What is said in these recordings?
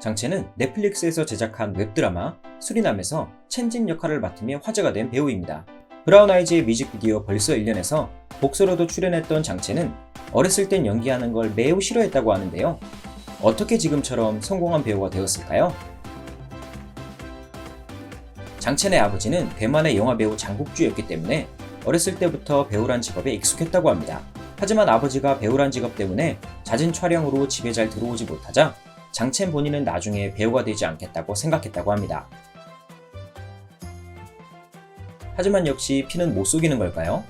장첸은 넷플릭스에서 제작한 웹드라마 수리남에서 첸진 역할을 맡으며 화제가 된 배우입니다. 브라운 아이즈의 뮤직비디오 벌써 1년에서 복서로도 출연했던 장첸은 어렸을 땐 연기하는 걸 매우 싫어했다고 하는데요. 어떻게 지금처럼 성공한 배우가 되었을까요? 장첸의 아버지는 대만의 영화배우 장국주였기 때문에 어렸을 때부터 배우란 직업에 익숙했다고 합니다. 하지만 아버지가 배우란 직업 때문에 잦은 촬영으로 집에 잘 들어오지 못하자 장첸 본인은 나중에 배우가 되지 않겠다고 생각했다고 합니다. 하지만 역시 피는 못 속이는 걸까요?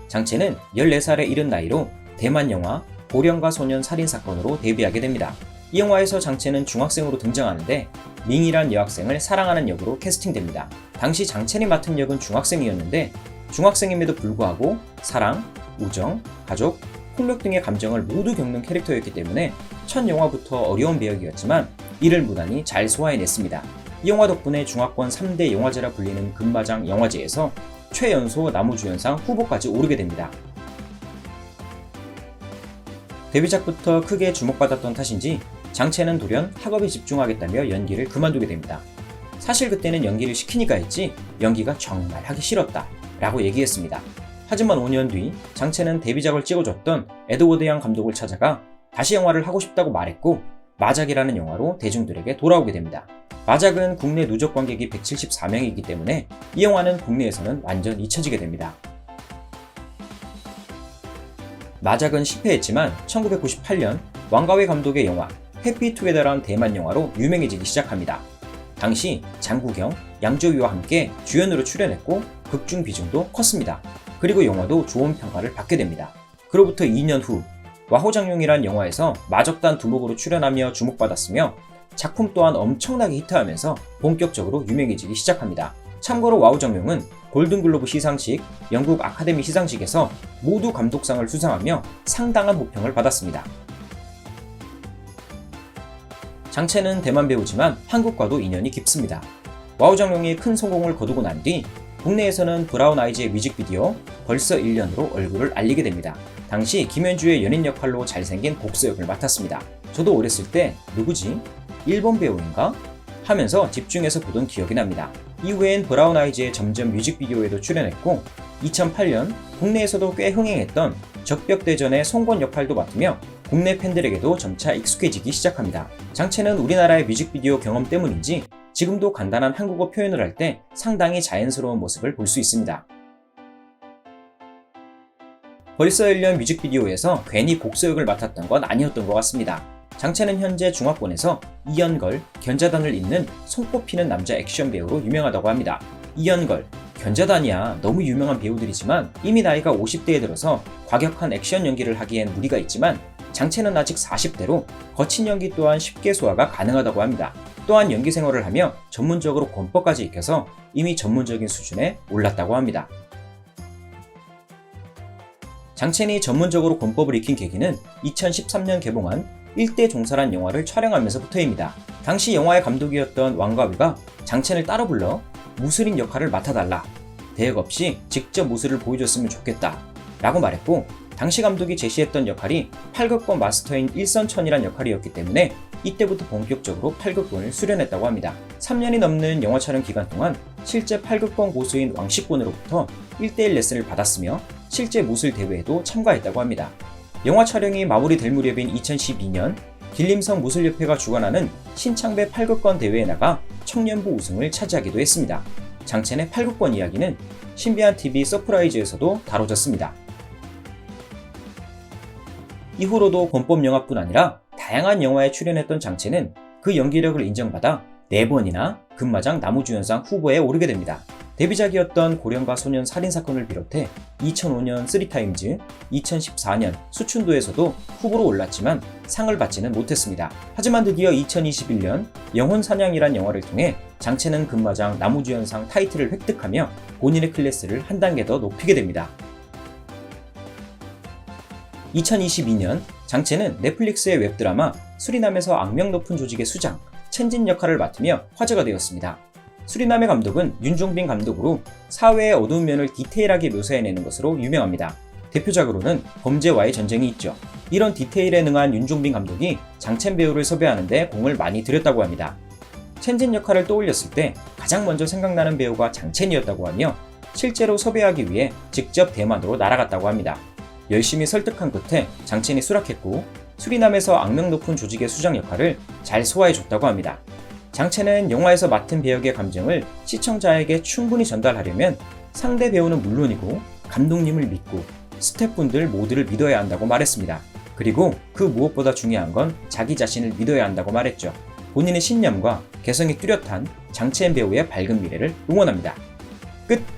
장첸은 14살에 이른 나이로 대만 영화 고령가 소년 살인사건으로 데뷔하게 됩니다. 이 영화에서 장첸은 중학생으로 등장하는데 밍이란 여학생을 사랑하는 역으로 캐스팅됩니다. 당시 장첸이 맡은 역은 중학생이었는데 중학생임에도 불구하고 사랑, 우정, 가족, 폭력 등의 감정을 모두 겪는 캐릭터였기 때문에 첫 영화부터 어려운 배역이었지만 이를 무난히 잘 소화해냈습니다. 이 영화 덕분에 중화권 3대 영화제라 불리는 금마장 영화제에서 최연소 남우주연상 후보까지 오르게 됩니다. 데뷔작부터 크게 주목받았던 탓인지 장첸은 돌연 학업에 집중하겠다며 연기를 그만두게 됩니다. 사실 그때는 연기를 시키니까 했지 연기가 정말 하기 싫었다 라고 얘기했습니다. 하지만 5년 뒤 장첸은 데뷔작을 찍어줬던 에드워드 양 감독을 찾아가 다시 영화를 하고 싶다고 말했고 마작이라는 영화로 대중들에게 돌아오게 됩니다. 마작은 국내 누적 관객이 174명이기 때문에 이 영화는 국내에서는 완전 잊혀지게 됩니다. 마작은 실패했지만 1998년 왕가위 감독의 영화 해피투게더란 대만 영화로 유명해지기 시작합니다. 당시 장국영, 양조위와 함께 주연으로 출연했고 극중 비중도 컸습니다. 그리고 영화도 좋은 평가를 받게 됩니다. 그로부터 2년 후 와호장룡이란 영화에서 마적단 두목으로 출연하며 주목받았으며 작품 또한 엄청나게 히트하면서 본격적으로 유명해지기 시작합니다. 참고로 와우정룡은 골든글로브 시상식, 영국 아카데미 시상식에서 모두 감독상을 수상하며 상당한 호평을 받았습니다. 장첸은 대만 배우지만 한국과도 인연이 깊습니다. 와우정룡이 큰 성공을 거두고 난 뒤 국내에서는 브라운 아이즈의 뮤직비디오 벌써 1년으로 얼굴을 알리게 됩니다. 당시 김현주의 연인 역할로 잘생긴 복서 역을 맡았습니다. 저도 어렸을 때 누구지? 일본 배우인가? 하면서 집중해서 보던 기억이 납니다. 이후엔 브라운 아이즈의 점점 뮤직비디오에도 출연했고 2008년 국내에서도 꽤 흥행했던 적벽대전의 송권 역할도 맡으며 국내 팬들에게도 점차 익숙해지기 시작합니다. 장첸은 우리나라의 뮤직비디오 경험 때문인지 지금도 간단한 한국어 표현을 할 때 상당히 자연스러운 모습을 볼 수 있습니다. 벌써 1년 뮤직비디오에서 괜히 복서 역을 맡았던 건 아니었던 것 같습니다. 장첸은 현재 중화권에서 이연걸, 견자단을 잇는 손꼽히는 남자 액션 배우로 유명하다고 합니다. 이연걸, 견자단이야 너무 유명한 배우들이지만 이미 나이가 50대에 들어서 과격한 액션 연기를 하기엔 무리가 있지만 장첸은 아직 40대로 거친 연기 또한 쉽게 소화가 가능하다고 합니다. 또한 연기 생활을 하며 전문적으로 권법까지 익혀서 이미 전문적인 수준에 올랐다고 합니다. 장첸이 전문적으로 권법을 익힌 계기는 2013년 개봉한 1대 종사란 영화를 촬영하면서부터입니다. 당시 영화의 감독이었던 왕가위가 장첸을 따로 불러 무술인 역할을 맡아달라, 대역 없이 직접 무술을 보여줬으면 좋겠다 라고 말했고 당시 감독이 제시했던 역할이 팔극권 마스터인 일선천이란 역할이었기 때문에 이때부터 본격적으로 팔극권을 수련했다고 합니다. 3년이 넘는 영화 촬영 기간 동안 실제 팔극권 고수인 왕식군으로부터 1대1 레슨을 받았으며 실제 무술 대회에도 참가했다고 합니다. 영화 촬영이 마무리될 무렵인 2012년 길림성 무술협회가 주관하는 신창배 팔극권 대회에 나가 청년부 우승을 차지하기도 했습니다. 장첸의 팔극권 이야기는 신비한 TV 서프라이즈에서도 다뤄졌습니다. 이후로도 권법 영화뿐 아니라 다양한 영화에 출연했던 장첸은 그 연기력을 인정받아 4번이나 금마장 남우주연상 후보에 오르게 됩니다. 데뷔작이었던 고령가 소년 살인사건을 비롯해 2005년 3타임즈, 2014년 수춘도에서도 후보로 올랐지만 상을 받지는 못했습니다. 하지만 드디어 2021년 영혼사냥이란 영화를 통해 장첸은 금마장 남우주연상 타이틀을 획득하며 본인의 클래스를 한 단계 더 높이게 됩니다. 2022년 장첸은 넷플릭스의 웹드라마 수리남에서 악명 높은 조직의 수장 첸진 역할을 맡으며 화제가 되었습니다. 수리남의 감독은 윤종빈 감독으로 사회의 어두운 면을 디테일하게 묘사해내는 것으로 유명합니다. 대표작으로는 범죄와의 전쟁이 있죠. 이런 디테일에 능한 윤종빈 감독이 장첸 배우를 섭외하는데 공을 많이 들였다고 합니다. 첸진 역할을 떠올렸을 때 가장 먼저 생각나는 배우가 장첸이었다고 하며 실제로 섭외하기 위해 직접 대만으로 날아갔다고 합니다. 열심히 설득한 끝에 장첸이 수락했고 수리남에서 악명 높은 조직의 수장 역할을 잘 소화해줬다고 합니다. 장첸은 영화에서 맡은 배역의 감정을 시청자에게 충분히 전달하려면 상대 배우는 물론이고 감독님을 믿고 스태프분들 모두를 믿어야 한다고 말했습니다. 그리고 그 무엇보다 중요한 건 자기 자신을 믿어야 한다고 말했죠. 본인의 신념과 개성이 뚜렷한 장첸 배우의 밝은 미래를 응원합니다. 끝!